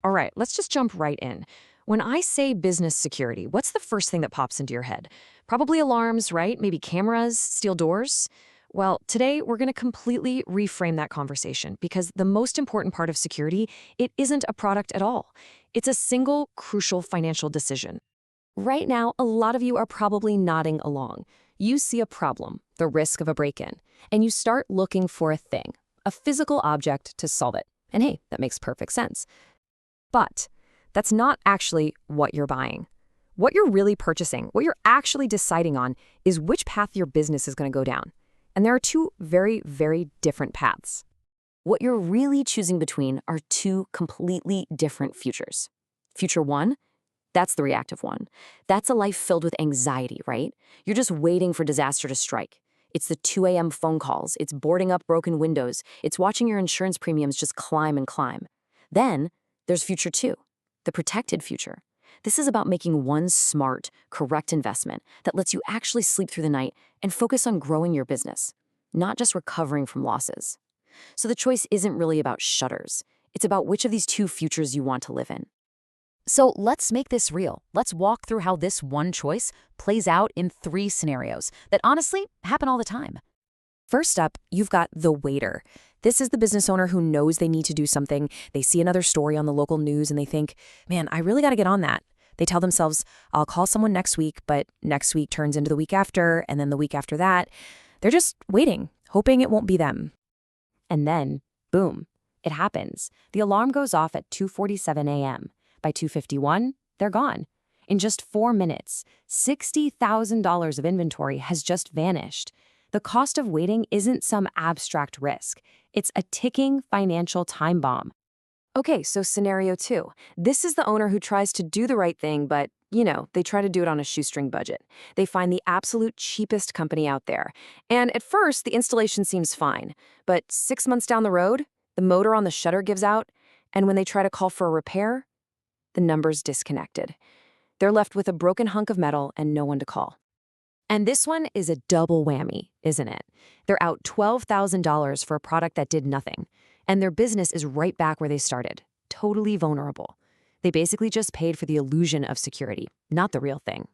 All right, let's just jump right in. When I say business security, what's the first thing that pops into your head? Probably alarms, right? Maybe cameras, steel doors? Well, today we're going to completely reframe that conversation because the most important part of security, it isn't a product at all. It's a single crucial financial decision. Right now, a lot of you are probably nodding along. You see a problem, the risk of a break-in, and you start looking for a thing, a physical object to solve it. And hey, that makes perfect sense. But that's not actually what you're buying. What you're really purchasing, what you're actually deciding on, is which path your business is going to go down. And there are two very, very different paths. What you're really choosing between are two completely different futures. Future one, that's the reactive one. That's a life filled with anxiety, right? You're just waiting for disaster to strike. It's the 2 a.m. phone calls, it's boarding up broken windows, it's watching your insurance premiums just climb and climb. Then there's future two, the protected future. This is about making one smart, correct investment that lets you actually sleep through the night and focus on growing your business, not just recovering from losses. So the choice isn't really about shutters. It's about which of these two futures you want to live in. So let's make this real. Let's walk through how this one choice plays out in 3 scenarios that honestly happen all the time. First up, you've got the waiter. This is the business owner who knows they need to do something. They see another story on the local news and they think, man, I really got to get on that. They tell themselves, I'll call someone next week, but next week turns into the week after, and then the week after that. They're just waiting, hoping it won't be them. And then, boom, it happens. The alarm goes off at 2:47 a.m. By 2:51, they're gone. In just 4 minutes, $60,000 of inventory has just vanished. The cost of waiting isn't some abstract risk. It's a ticking financial time bomb. Okay, so scenario 2. This is the owner who tries to do the right thing, but, they try to do it on a shoestring budget. They find the absolute cheapest company out there. And at first, the installation seems fine. But 6 months down the road, the motor on the shutter gives out, and when they try to call for a repair, the number's disconnected. They're left with a broken hunk of metal and no one to call. And this one is a double whammy, isn't it? They're out $12,000 for a product that did nothing, and their business is right back where they started, totally vulnerable. They basically just paid for the illusion of security, not the real thing.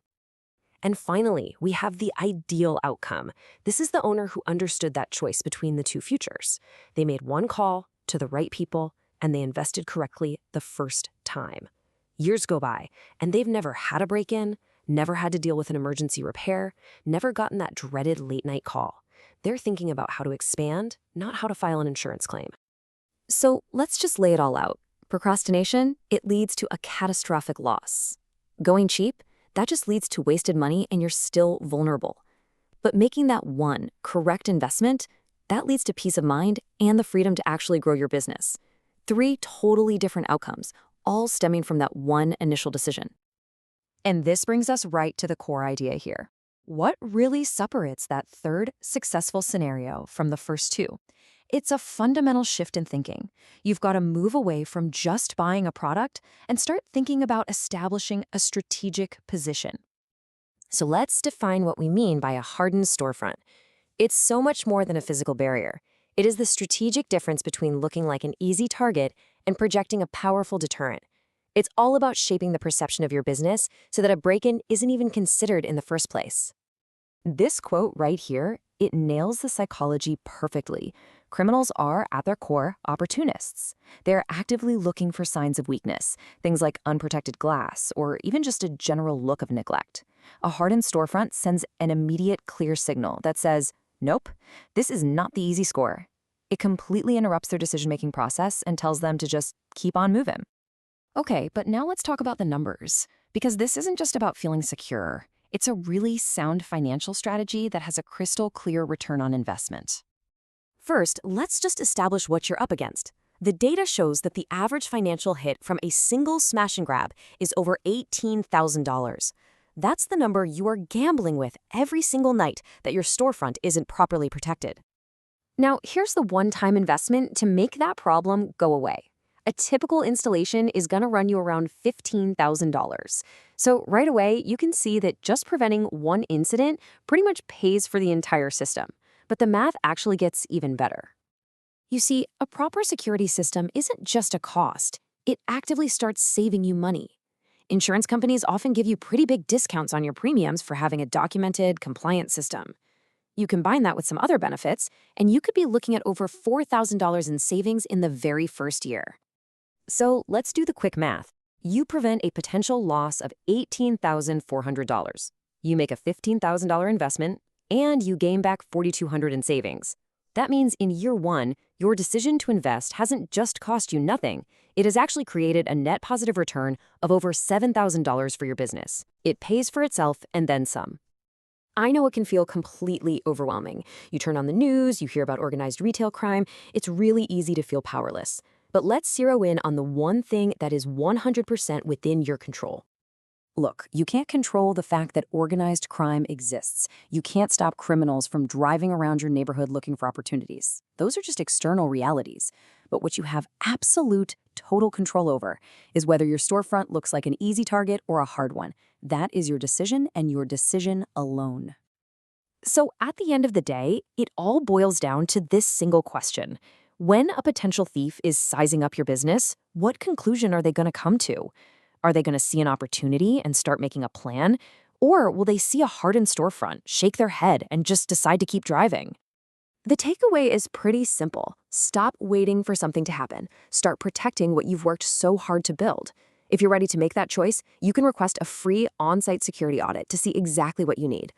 And finally, we have the ideal outcome. This is the owner who understood that choice between the two futures. They made one call to the right people, and they invested correctly the first time. Years go by, and they've never had a break-in, never had to deal with an emergency repair, never gotten that dreaded late-night call. They're thinking about how to expand, not how to file an insurance claim. So let's just lay it all out. Procrastination, it leads to a catastrophic loss. Going cheap, that just leads to wasted money and you're still vulnerable. But making that one correct investment, that leads to peace of mind and the freedom to actually grow your business. 3 totally different outcomes, all stemming from that one initial decision. And this brings us right to the core idea here. What really separates that third successful scenario from the first two? It's a fundamental shift in thinking. You've got to move away from just buying a product and start thinking about establishing a strategic position. So let's define what we mean by a hardened storefront. It's so much more than a physical barrier. It is the strategic difference between looking like an easy target and projecting a powerful deterrent. It's all about shaping the perception of your business so that a break-in isn't even considered in the first place. This quote right here, it nails the psychology perfectly. Criminals are, at their core, opportunists. They're actively looking for signs of weakness, things like unprotected glass or even just a general look of neglect. A hardened storefront sends an immediate, clear signal that says, nope, this is not the easy score. It completely interrupts their decision-making process and tells them to just keep on moving. Okay, but now let's talk about the numbers, because this isn't just about feeling secure. It's a really sound financial strategy that has a crystal clear return on investment. First, let's just establish what you're up against. The data shows that the average financial hit from a single smash and grab is over $18,000. That's the number you are gambling with every single night that your storefront isn't properly protected. Now, here's the one-time investment to make that problem go away. A typical installation is going to run you around $15,000. So right away, you can see that just preventing one incident pretty much pays for the entire system. But the math actually gets even better. You see, a proper security system isn't just a cost. It actively starts saving you money. Insurance companies often give you pretty big discounts on your premiums for having a documented, compliant system. You combine that with some other benefits, and you could be looking at over $4,000 in savings in the very first year. So let's do the quick math. You prevent a potential loss of $18,400. You make a $15,000 investment, and you gain back $4,200 in savings. That means in year one, your decision to invest hasn't just cost you nothing. It has actually created a net positive return of over $7,000 for your business. It pays for itself and then some. I know it can feel completely overwhelming. You turn on the news, you hear about organized retail crime. It's really easy to feel powerless. But let's zero in on the one thing that is 100% within your control. Look, you can't control the fact that organized crime exists. You can't stop criminals from driving around your neighborhood looking for opportunities. Those are just external realities. But what you have absolute, total control over is whether your storefront looks like an easy target or a hard one. That is your decision and your decision alone. So at the end of the day, it all boils down to this single question. When a potential thief is sizing up your business, what conclusion are they going to come to? Are they going to see an opportunity and start making a plan? Or will they see a hardened storefront, shake their head, and just decide to keep driving? The takeaway is pretty simple. Stop waiting for something to happen. Start protecting what you've worked so hard to build. If you're ready to make that choice, you can request a free on-site security audit to see exactly what you need.